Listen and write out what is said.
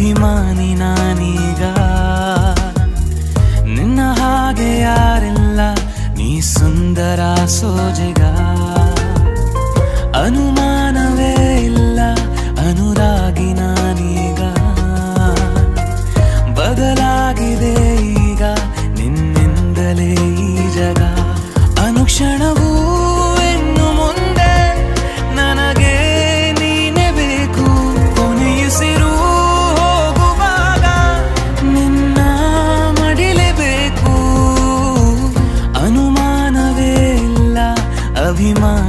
ಅಭಿಮಾನಿ ನಾನೀಗ. ನಿನ್ನ ಹಾಗೆ ಯಾರಿಲ್ಲ, ನೀ ಸುಂದರ ಸೋಜಿಗ. ಅನುಮಾನವೇ ಇಲ್ಲ, ಅನುರಾಗಿ ನಾನೀಗ. ಬದಲಾಗಿದೆ ಈಗ ನಿನ್ನಿಂದಲೇ ಈ ಜಗ. ಅನುಕ್ಷಣವೂ ಇನ್ನು ಮುಂದೆ ನನಗೆ ನೀನೆ ಬೇಕು. ಕೊನೆಯುಸಿರು ಹೋಗುವಾಗ ನಿನ್ನ ಮಡಿಲೇಬೇಕು. ಅನುಮಾನವೇ ಇಲ್ಲ, ಅಭಿಮಾನ